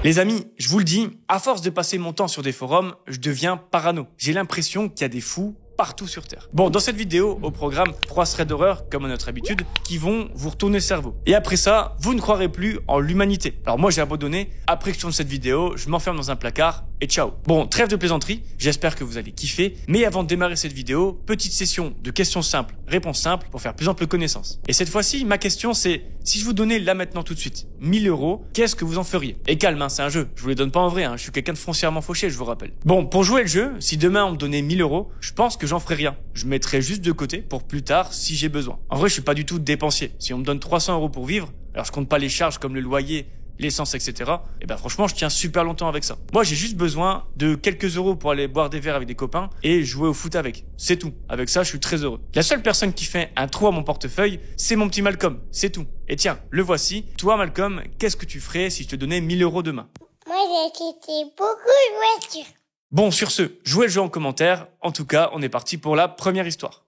Les amis, je vous le dis, à force de passer mon temps sur des forums, je deviens parano. J'ai l'impression qu'il y a des fous partout sur Terre. Bon, dans cette vidéo, au programme 3 threads d'horreur, comme à notre habitude, qui vont vous retourner le cerveau. Et après ça, vous ne croirez plus en l'humanité. Alors moi, j'ai abandonné. Après que je tourne cette vidéo, je m'enferme dans un placard et ciao. Bon, trêve de plaisanterie. J'espère que vous allez kiffer. Mais avant de démarrer cette vidéo, petite session de questions simples, réponses simples pour faire plus ample connaissance. Et cette fois-ci, ma question c'est, si je vous donnais là maintenant tout de suite 1000 €, qu'est-ce que vous en feriez? Et calme, hein, c'est un jeu. Je vous les donne pas en vrai, hein. Je suis quelqu'un de foncièrement fauché, je vous rappelle. Bon, pour jouer le jeu, si demain on me donnait 1000 €, je pense que j'en ferais rien. Je mettrais juste de côté pour plus tard si j'ai besoin. En vrai, je suis pas du tout dépensier. Si on me donne 300 € pour vivre, alors je compte pas les charges comme le loyer, l'essence, etc. Et ben franchement, je tiens super longtemps avec ça. Moi, j'ai juste besoin de quelques euros pour aller boire des verres avec des copains et jouer au foot avec. C'est tout. Avec ça, je suis très heureux. La seule personne qui fait un trou à mon portefeuille, c'est mon petit Malcolm. C'est tout. Et tiens, le voici. Toi, Malcolm, qu'est-ce que tu ferais si je te donnais 1000 € demain? Moi, j'ai acheté beaucoup de voitures. Bon, sur ce, jouez le jeu en commentaire. En tout cas, on est parti pour la première histoire.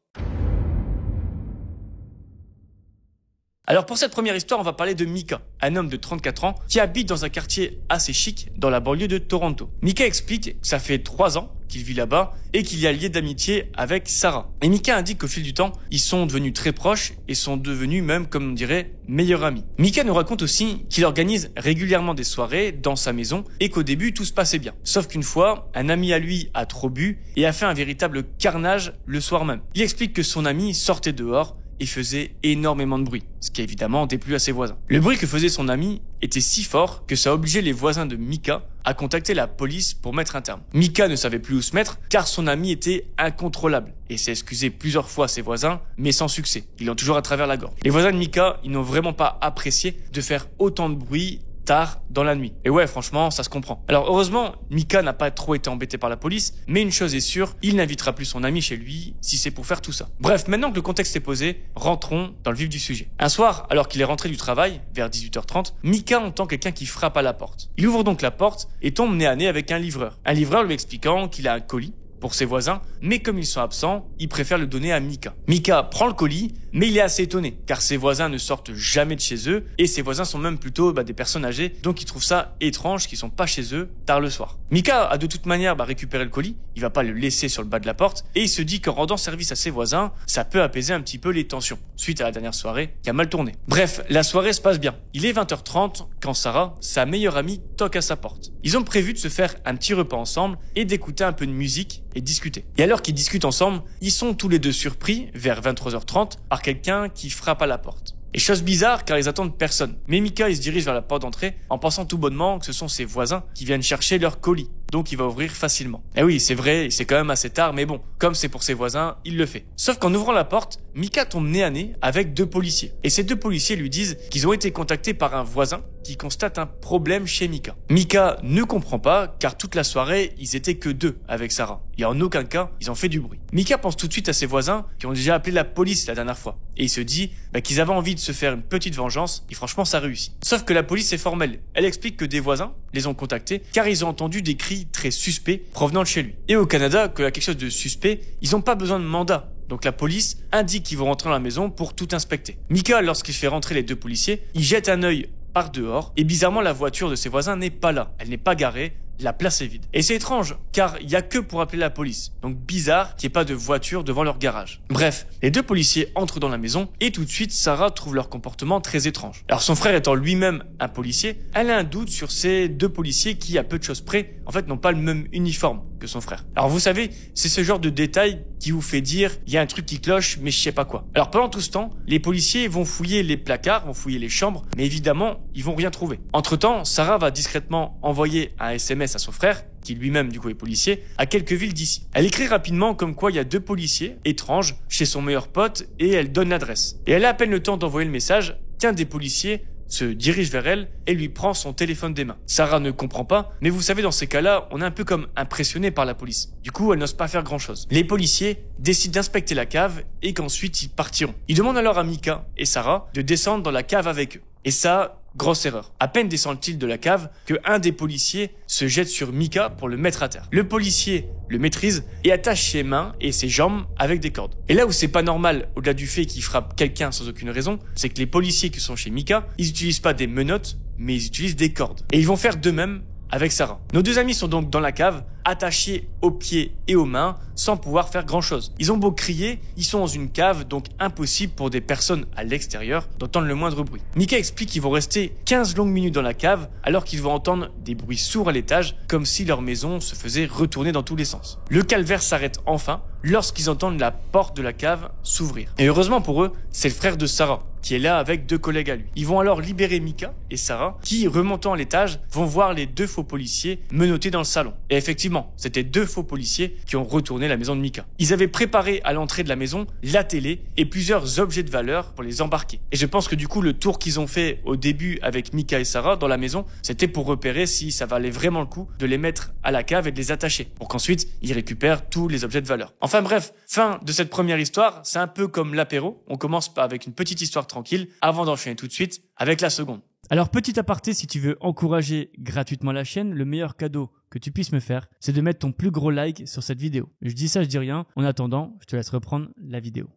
Alors pour cette première histoire, on va parler de Mika, un homme de 34 ans qui habite dans un quartier assez chic dans la banlieue de Toronto. Mika explique que ça fait 3 ans qu'il vit là-bas et qu'il y a lié d'amitié avec Sarah. Et Mika indique qu'au fil du temps, ils sont devenus très proches et sont devenus même, comme on dirait, meilleurs amis. Mika nous raconte aussi qu'il organise régulièrement des soirées dans sa maison et qu'au début, tout se passait bien. Sauf qu'une fois, un ami à lui a trop bu et a fait un véritable carnage le soir même. Il explique que son ami sortait dehors et faisait énormément de bruit, ce qui a évidemment déplu à ses voisins. Le bruit que faisait son ami était si fort que ça a obligé les voisins de Mika à contacter la police pour mettre un terme. Mika ne savait plus où se mettre car son ami était incontrôlable et s'est excusé plusieurs fois à ses voisins, mais sans succès. Ils l'ont toujours à travers la gorge. Les voisins de Mika, ils n'ont vraiment pas apprécié de faire autant de bruit tard dans la nuit. Et ouais, franchement, ça se comprend. Alors heureusement, Mika n'a pas trop été embêté par la police, mais une chose est sûre, il n'invitera plus son ami chez lui si c'est pour faire tout ça. Bref, maintenant que le contexte est posé, rentrons dans le vif du sujet. Un soir, alors qu'il est rentré du travail, vers 18h30, Mika entend quelqu'un qui frappe à la porte. Il ouvre donc la porte et tombe nez à nez avec un livreur. Un livreur lui expliquant qu'il a un colis pour ses voisins, mais comme ils sont absents, il préfère le donner à Mika. Mika prend le colis, mais il est assez étonné, car ses voisins ne sortent jamais de chez eux, et ses voisins sont même plutôt des personnes âgées, donc il trouve ça étrange qu'ils sont pas chez eux tard le soir. Mika a de toute manière récupéré le colis, il va pas le laisser sur le bas de la porte, et il se dit qu'en rendant service à ses voisins, ça peut apaiser un petit peu les tensions, suite à la dernière soirée qui a mal tourné. Bref, la soirée se passe bien. Il est 20h30 quand Sarah, sa meilleure amie, toque à sa porte. Ils ont prévu de se faire un petit repas ensemble et d'écouter un peu de musique et discuter. Et alors qu'ils discutent ensemble, ils sont tous les deux surpris, vers 23h30, par quelqu'un qui frappe à la porte. Et chose bizarre car ils attendent personne. Mais Mika il se dirige vers la porte d'entrée en pensant tout bonnement que ce sont ses voisins qui viennent chercher leur colis. Donc il va ouvrir facilement. Et oui, c'est vrai, c'est quand même assez tard, mais bon, comme c'est pour ses voisins, il le fait. Sauf qu'en ouvrant la porte, Mika tombe nez à nez avec 2 policiers. Et ces 2 policiers lui disent qu'ils ont été contactés par un voisin qui constate un problème chez Mika. Mika ne comprend pas car toute la soirée, ils étaient que 2 avec Sarah. Et en aucun cas, ils ont fait du bruit. Mika pense tout de suite à ses voisins qui ont déjà appelé la police la dernière fois. Et il se dit qu'ils avaient envie de se faire une petite vengeance et franchement ça réussit. Sauf que la police est formelle. Elle explique que des voisins les ont contactés car ils ont entendu des cris très suspects provenant de chez lui. Et au Canada, quand il y a quelque chose de suspect, ils n'ont pas besoin de mandat. Donc la police indique qu'ils vont rentrer dans la maison pour tout inspecter. Mika, lorsqu'il fait rentrer les 2 policiers, il jette un œil par dehors et bizarrement la voiture de ses voisins n'est pas là. Elle n'est pas garée. La place est vide. Et c'est étrange, car il y a que pour appeler la police. Donc bizarre qu'il n'y ait pas de voiture devant leur garage. Bref, les 2 policiers entrent dans la maison et tout de suite, Sarah trouve leur comportement très étrange. Alors son frère étant lui-même un policier, elle a un doute sur ces 2 policiers qui, à peu de choses près, en fait, n'ont pas le même uniforme que son frère. Alors vous savez, c'est ce genre de détail qui vous fait dire il y a un truc qui cloche, mais je sais pas quoi. Alors pendant tout ce temps, les policiers vont fouiller les placards, vont fouiller les chambres, mais évidemment, ils vont rien trouver. Entre-temps, Sarah va discrètement envoyer un SMS à son frère, qui lui-même du coup est policier, à quelques villes d'ici. Elle écrit rapidement comme quoi il y a 2 policiers étranges chez son meilleur pote et elle donne l'adresse. Et elle a à peine le temps d'envoyer le message qu'un des policiers se dirige vers elle et lui prend son téléphone des mains. Sarah ne comprend pas, mais vous savez dans ces cas-là, on est un peu comme impressionné par la police. Du coup, elle n'ose pas faire grand-chose. Les policiers décident d'inspecter la cave et qu'ensuite ils partiront. Ils demandent alors à Mika et Sarah de descendre dans la cave avec eux. Et ça, grosse erreur. À peine descend-il de la cave que un des policiers se jette sur Mika pour le mettre à terre. Le policier le maîtrise et attache ses mains et ses jambes avec des cordes. Et là où c'est pas normal, au-delà du fait qu'il frappe quelqu'un sans aucune raison, c'est que les policiers qui sont chez Mika, ils utilisent pas des menottes, mais ils utilisent des cordes. Et ils vont faire de même avec Sarah. Nos deux amis sont donc dans la cave, attachés aux pieds et aux mains, sans pouvoir faire grand chose. Ils ont beau crier, ils sont dans une cave, donc impossible pour des personnes à l'extérieur d'entendre le moindre bruit. Mika explique qu'ils vont rester 15 longues minutes dans la cave, alors qu'ils vont entendre des bruits sourds à l'étage, comme si leur maison se faisait retourner dans tous les sens. Le calvaire s'arrête enfin, lorsqu'ils entendent la porte de la cave s'ouvrir. Et heureusement pour eux, c'est le frère de Sarah, qui est là avec deux collègues à lui. Ils vont alors libérer Mika et Sarah, qui, remontant à l'étage, vont voir les deux faux policiers menottés dans le salon. Et effectivement, c'était deux faux policiers qui ont retourné la maison de Mika. Ils avaient préparé à l'entrée de la maison la télé et plusieurs objets de valeur pour les embarquer. Et je pense que du coup, le tour qu'ils ont fait au début avec Mika et Sarah dans la maison, c'était pour repérer si ça valait vraiment le coup de les mettre à la cave et de les attacher, pour qu'ensuite, ils récupèrent tous les objets de valeur. Enfin bref, fin de cette première histoire, c'est un peu comme l'apéro. On commence avec une petite histoire tranquille avant d'enchaîner tout de suite avec la seconde. Alors petit aparté, si tu veux encourager gratuitement la chaîne, le meilleur cadeau que tu puisses me faire, c'est de mettre ton plus gros like sur cette vidéo. Je dis ça, je dis rien. En attendant, je te laisse reprendre la vidéo.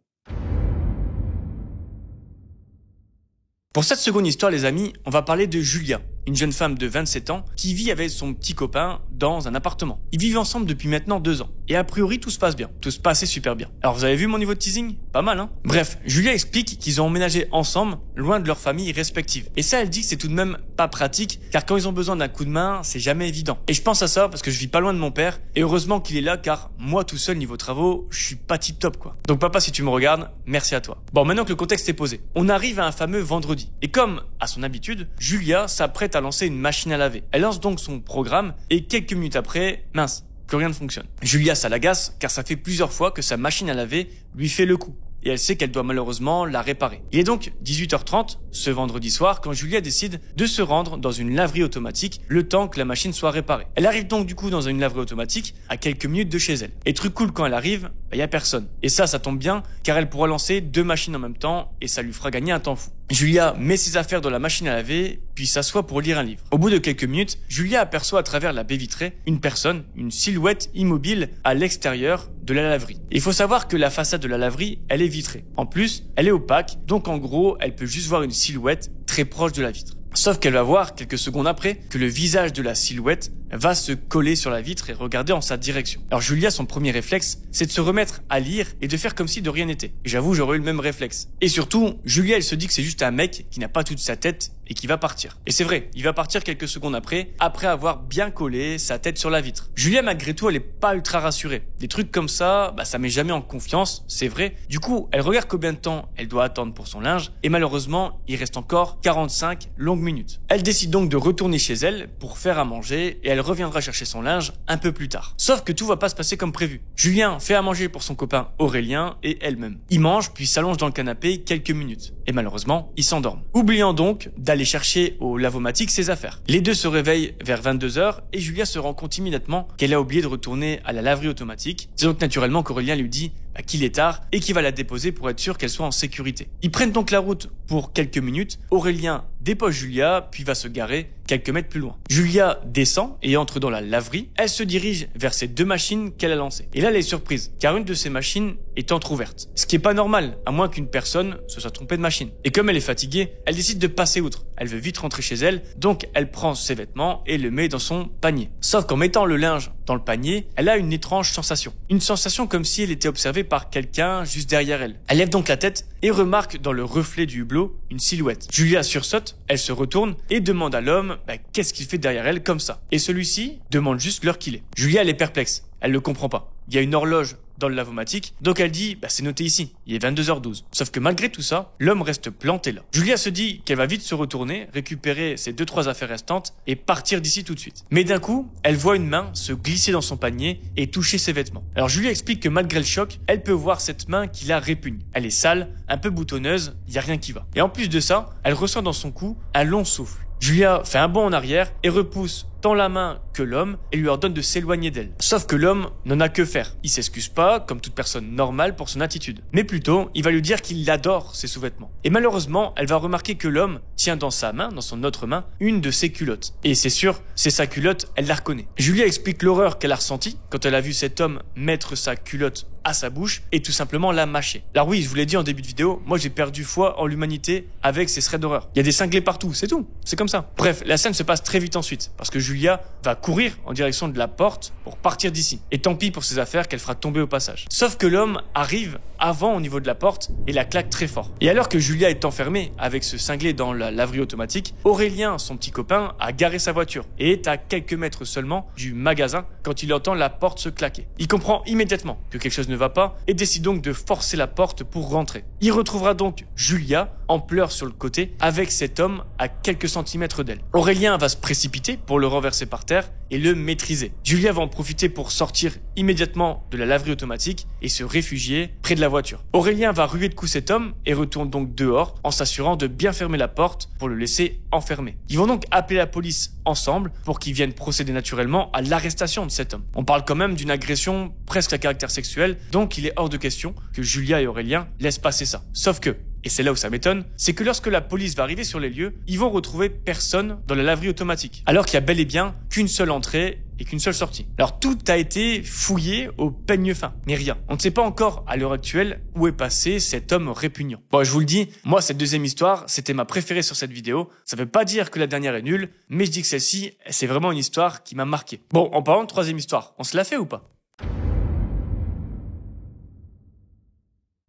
Pour cette seconde histoire, les amis, on va parler de Julia, une jeune femme de 27 ans qui vit avec son petit copain dans un appartement. Ils vivent ensemble depuis maintenant 2 ans. Et a priori, tout se passe bien. Tout se passait super bien. Alors, vous avez vu mon niveau de teasing? Pas mal, hein? Bref, Julia explique qu'ils ont emménagé ensemble, loin de leurs familles respectives. Et ça, elle dit que c'est tout de même pas pratique, car quand ils ont besoin d'un coup de main, c'est jamais évident. Et je pense à ça parce que je vis pas loin de mon père, et heureusement qu'il est là, car moi, tout seul, niveau travaux, je suis pas tip top, quoi. Donc papa, si tu me regardes, merci à toi. Bon, maintenant que le contexte est posé, on arrive à un fameux vendredi. Et comme, à son habitude, Julia s'apprête à lancer une machine à laver. Elle lance donc son programme, et quelques minutes après, mince, plus rien ne fonctionne. Julia, ça l'agace, car ça fait plusieurs fois que sa machine à laver lui fait le coup. Et elle sait qu'elle doit malheureusement la réparer. Il est donc 18h30, ce vendredi soir, quand Julia décide de se rendre dans une laverie automatique le temps que la machine soit réparée. Elle arrive donc du coup dans une laverie automatique à quelques minutes de chez elle. Et truc cool, quand elle arrive, y a personne. Et ça tombe bien, car elle pourra lancer 2 machines en même temps et ça lui fera gagner un temps fou. Julia met ses affaires dans la machine à laver, puis s'assoit pour lire un livre. Au bout de quelques minutes, Julia aperçoit à travers la baie vitrée une personne, une silhouette immobile à l'extérieur de la laverie. Il faut savoir que la façade de la laverie, elle est vitrée. En plus, elle est opaque, donc en gros, elle peut juste voir une silhouette très proche de la vitre. Sauf qu'elle va voir, quelques secondes après, que le visage de la silhouette va se coller sur la vitre et regarder en sa direction. Alors Julia, son premier réflexe, c'est de se remettre à lire et de faire comme si de rien n'était. Et j'avoue, j'aurais eu le même réflexe. Et surtout, Julia, elle se dit que c'est juste un mec qui n'a pas toute sa tête et qui va partir. Et c'est vrai, il va partir quelques secondes après avoir bien collé sa tête sur la vitre. Julia, malgré tout, elle est pas ultra rassurée. Des trucs comme ça, ça met jamais en confiance, c'est vrai. Du coup, elle regarde combien de temps elle doit attendre pour son linge, et malheureusement, il reste encore 45 longues minutes. Elle décide donc de retourner chez elle pour faire à manger, et elle reviendra chercher son linge un peu plus tard. Sauf que tout va pas se passer comme prévu. Julien fait à manger pour son copain Aurélien et elle-même. Ils mangent, puis s'allongent dans le canapé quelques minutes. Et malheureusement, ils s'endorment. Oubliant donc d'aller chercher au lavomatique ses affaires. Les deux se réveillent vers 22h et Julia se rend compte immédiatement qu'elle a oublié de retourner à la laverie automatique. C'est donc naturellement qu'Aurélien lui dit qu'il est tard et qu'il va la déposer pour être sûr qu'elle soit en sécurité. Ils prennent donc la route pour quelques minutes. Aurélien dépose Julia, puis va se garer quelques mètres plus loin. Julia descend et entre dans la laverie. Elle se dirige vers ces 2 machines qu'elle a lancées. Et là, elle est surprise, car une de ces machines est entrouverte. Ce qui est pas normal, à moins qu'une personne se soit trompée de machine. Et comme elle est fatiguée, elle décide de passer outre. Elle veut vite rentrer chez elle, donc elle prend ses vêtements et le met dans son panier. Sauf qu'en mettant le linge dans le panier, elle a une étrange sensation. Une sensation comme si elle était observée par quelqu'un juste derrière elle. Elle lève donc la tête et remarque dans le reflet du hublot une silhouette. Julia sursaute, elle se retourne et demande à l'homme qu'est-ce qu'il fait derrière elle comme ça. Et celui-ci demande juste l'heure qu'il est. Julia, elle est perplexe, elle le comprend pas. Il y a une horloge dans le lavomatique, donc elle dit c'est noté ici, il est 22h12. Sauf que malgré tout ça, l'homme reste planté là. Julia se dit qu'elle va vite se retourner, récupérer ses 2-3 affaires restantes et partir d'ici tout de suite. Mais d'un coup, elle voit une main se glisser dans son panier et toucher ses vêtements. Alors Julia explique que malgré le choc, elle peut voir cette main qui la répugne. Elle est sale, un peu boutonneuse, il y a rien qui va. Et en plus de ça, elle ressent dans son cou un long souffle. Julia fait un bond en arrière et repousse tant la main que l'homme et lui ordonne de s'éloigner d'elle. Sauf que l'homme n'en a que faire. Il s'excuse pas, comme toute personne normale, pour son attitude. Mais plutôt, il va lui dire qu'il adore ses sous-vêtements. Et malheureusement, elle va remarquer que l'homme tient dans sa main, dans son autre main, une de ses culottes. Et c'est sûr, c'est sa culotte, elle la reconnaît. Julia explique l'horreur qu'elle a ressentie quand elle a vu cet homme mettre sa culotte à sa bouche et tout simplement la mâcher. Alors oui, je vous l'ai dit en début de vidéo, moi j'ai perdu foi en l'humanité avec ces threads d'horreur. Il y a des cinglés partout, c'est tout, c'est comme ça. Bref, la scène se passe très vite ensuite, parce que Julia va courir en direction de la porte pour partir d'ici. Et tant pis pour ses affaires qu'elle fera tomber au passage. Sauf que l'homme arrive avant au niveau de la porte et la claque très fort. Et alors que Julia est enfermée avec ce cinglé dans la laverie automatique, Aurélien, son petit copain, a garé sa voiture et est à quelques mètres seulement du magasin quand il entend la porte se claquer. Il comprend immédiatement que quelque chose ne va pas et décide donc de forcer la porte pour rentrer. Il retrouvera donc Julia en pleurs sur le côté avec cet homme à quelques centimètres d'elle. Aurélien va se précipiter pour le renverser par terre et le maîtriser. Julia va en profiter pour sortir immédiatement de la laverie automatique et se réfugier près de la voiture. Aurélien va ruer de coups cet homme et retourne donc dehors en s'assurant de bien fermer la porte pour le laisser enfermé. Ils vont donc appeler la police ensemble pour qu'ils viennent procéder naturellement à l'arrestation de cet homme. On parle quand même d'une agression presque à caractère sexuel, donc il est hors de question que Julia et Aurélien laissent passer ça. Sauf que, et c'est là où ça m'étonne, c'est que lorsque la police va arriver sur les lieux, ils vont retrouver personne dans la laverie automatique, alors qu'il y a bel et bien qu'une seule entrée et qu'une seule sortie. Alors tout a été fouillé au peigne fin, mais rien. On ne sait pas encore à l'heure actuelle où est passé cet homme répugnant. Bon, je vous le dis, moi cette deuxième histoire, c'était ma préférée sur cette vidéo. Ça veut pas dire que la dernière est nulle, mais je dis que celle-ci, c'est vraiment une histoire qui m'a marqué. Bon, en parlant de troisième histoire, on se la fait ou pas ?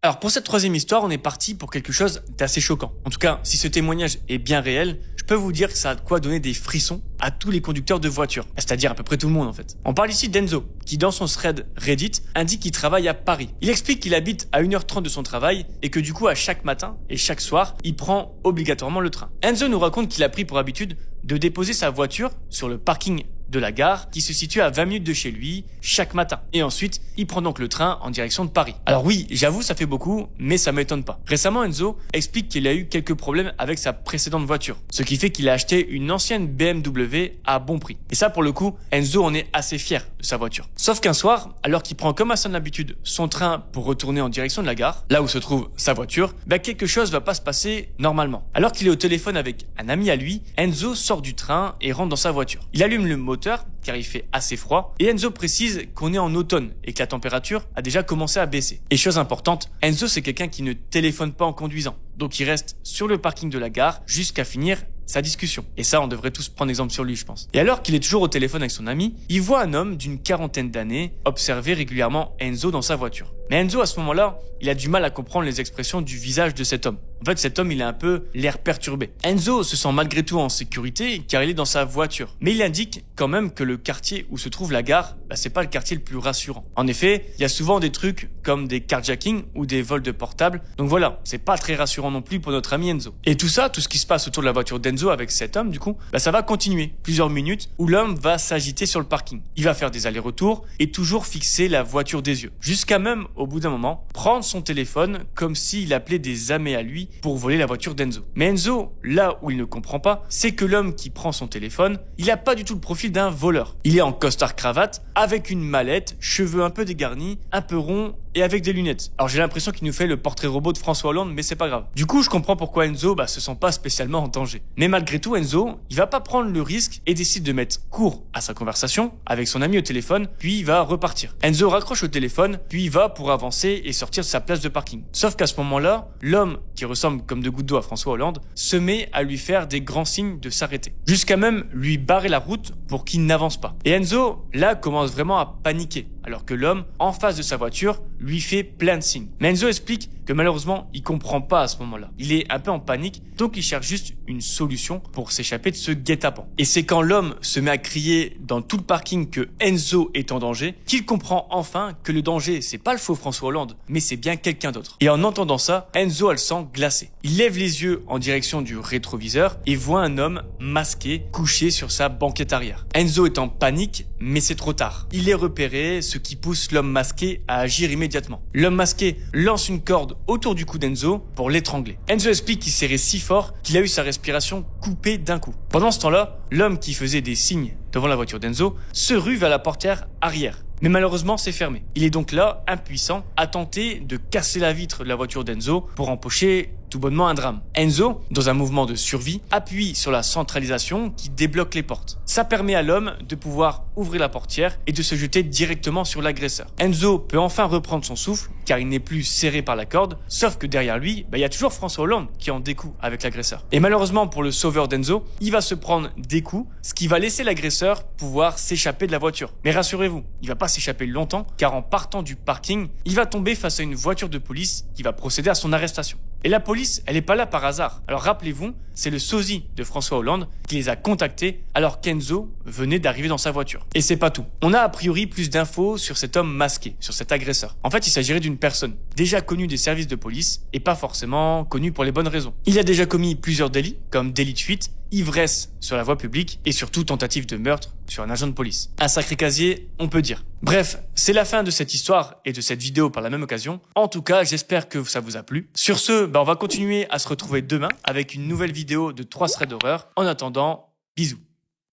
Alors pour cette troisième histoire, on est parti pour quelque chose d'assez choquant. En tout cas, si ce témoignage est bien réel, je peux vous dire que ça a de quoi donner des frissons à tous les conducteurs de voitures, c'est-à-dire à peu près tout le monde en fait. On parle ici d'Enzo, qui dans son thread Reddit indique qu'il travaille à Paris. Il explique qu'il habite à 1h30 de son travail et que du coup à chaque matin et chaque soir, il prend obligatoirement le train. Enzo nous raconte qu'il a pris pour habitude de déposer sa voiture sur le parking de la gare qui se situe à 20 minutes de chez lui chaque matin. Et ensuite, il prend donc le train en direction de Paris. Alors oui, j'avoue, ça fait beaucoup, mais ça m'étonne pas. Récemment, Enzo explique qu'il a eu quelques problèmes avec sa précédente voiture, ce qui fait qu'il a acheté une ancienne BMW à bon prix. Et ça, pour le coup, Enzo en est assez fier de sa voiture. Sauf qu'un soir, alors qu'il prend comme à son habitude son train pour retourner en direction de la gare, là où se trouve sa voiture, quelque chose va pas se passer normalement. Alors qu'il est au téléphone avec un ami à lui, Enzo sort du train et rentre dans sa voiture. Il allume le moteur car il fait assez froid et Enzo précise qu'on est en automne et que la température a déjà commencé à baisser. Et chose importante, Enzo c'est quelqu'un qui ne téléphone pas en conduisant, donc il reste sur le parking de la gare jusqu'à finir sa discussion. Et ça, on devrait tous prendre exemple sur lui, je pense. Et alors qu'il est toujours au téléphone avec son ami, il voit un homme d'une quarantaine d'années observer régulièrement Enzo dans sa voiture. Mais Enzo, à ce moment-là, il a du mal à comprendre les expressions du visage de cet homme. En fait, cet homme, il a un peu l'air perturbé. Enzo se sent malgré tout en sécurité car il est dans sa voiture. Mais il indique quand même que le quartier où se trouve la gare, c'est pas le quartier le plus rassurant. En effet, il y a souvent des trucs comme des carjacking ou des vols de portables. Donc voilà, c'est pas très rassurant non plus pour notre ami Enzo. Et tout ça, tout ce qui se passe autour de la voiture d'Enzo avec cet homme, du coup, ça va continuer plusieurs minutes où l'homme va s'agiter sur le parking. Il va faire des allers-retours et toujours fixer la voiture des yeux. Jusqu'à même, au bout d'un moment, prendre son téléphone comme s'il appelait des amis à lui pour voler la voiture d'Enzo. Mais Enzo, là où il ne comprend pas, c'est que l'homme qui prend son téléphone, il a pas du tout le profil d'un voleur. Il est en costard cravate, avec une mallette, cheveux un peu dégarnis, un peu ronds et avec des lunettes. Alors j'ai l'impression qu'il nous fait le portrait robot de François Hollande, mais c'est pas grave. Du coup, je comprends pourquoi Enzo se sent pas spécialement en danger. Mais malgré tout, Enzo, il va pas prendre le risque et décide de mettre court à sa conversation avec son ami au téléphone, puis il va repartir. Enzo raccroche au téléphone, puis il va pour avancer et sortir de sa place de parking. Sauf qu'à ce moment-là, l'homme, qui ressemble comme deux gouttes d'eau à François Hollande, se met à lui faire des grands signes de s'arrêter. Jusqu'à même lui barrer la route pour qu'il n'avance pas. Et Enzo, là, commence vraiment à paniquer, alors que l'homme, en face de sa voiture, lui fait plein de signes. Mais Enzo explique que malheureusement, il comprend pas à ce moment-là. Il est un peu en panique, donc il cherche juste une solution pour s'échapper de ce guet-apens. Et c'est quand l'homme se met à crier dans tout le parking que Enzo est en danger, qu'il comprend enfin que le danger, c'est pas le faux François Hollande, mais c'est bien quelqu'un d'autre. Et en entendant ça, Enzo a le sang glacé. Il lève les yeux en direction du rétroviseur et voit un homme masqué couché sur sa banquette arrière. Enzo est en panique, mais c'est trop tard. Il est repéré, ce qui pousse l'homme masqué à agir immédiatement. L'homme masqué lance une corde autour du cou d'Enzo pour l'étrangler. Enzo explique qu'il serrait si fort qu'il a eu sa respiration coupée d'un coup. Pendant ce temps-là, l'homme qui faisait des signes devant la voiture d'Enzo se rue vers la portière arrière. Mais malheureusement, c'est fermé. Il est donc là, impuissant, à tenter de casser la vitre de la voiture d'Enzo pour empocher tout bonnement un drame. Enzo, dans un mouvement de survie, appuie sur la centralisation qui débloque les portes. Ça permet à l'homme de pouvoir ouvrir la portière et de se jeter directement sur l'agresseur. Enzo peut enfin reprendre son souffle car il n'est plus serré par la corde, sauf que derrière lui, il y a toujours François Hollande qui en découd avec l'agresseur. Et malheureusement pour le sauveur d'Enzo, il va se prendre des coups, ce qui va laisser l'agresseur pouvoir s'échapper de la voiture. Mais rassurez-vous, il va pas s'échapper longtemps car en partant du parking, il va tomber face à une voiture de police qui va procéder à son arrestation. Et la police, elle est pas là par hasard. Alors rappelez-vous, c'est le sosie de François Hollande qui les a contactés alors qu'Enzo venait d'arriver dans sa voiture. Et c'est pas tout. On a a priori plus d'infos sur cet homme masqué, sur cet agresseur. En fait, il s'agirait d'une personne déjà connue des services de police et pas forcément connue pour les bonnes raisons. Il a déjà commis plusieurs délits, comme délit de fuite, ivresse sur la voie publique et surtout tentative de meurtre sur un agent de police. Un sacré casier, on peut dire. Bref, c'est la fin de cette histoire et de cette vidéo par la même occasion. En tout cas, j'espère que ça vous a plu. Sur ce, on va continuer à se retrouver demain avec une nouvelle vidéo de 3 threads d'horreur. En attendant, bisous.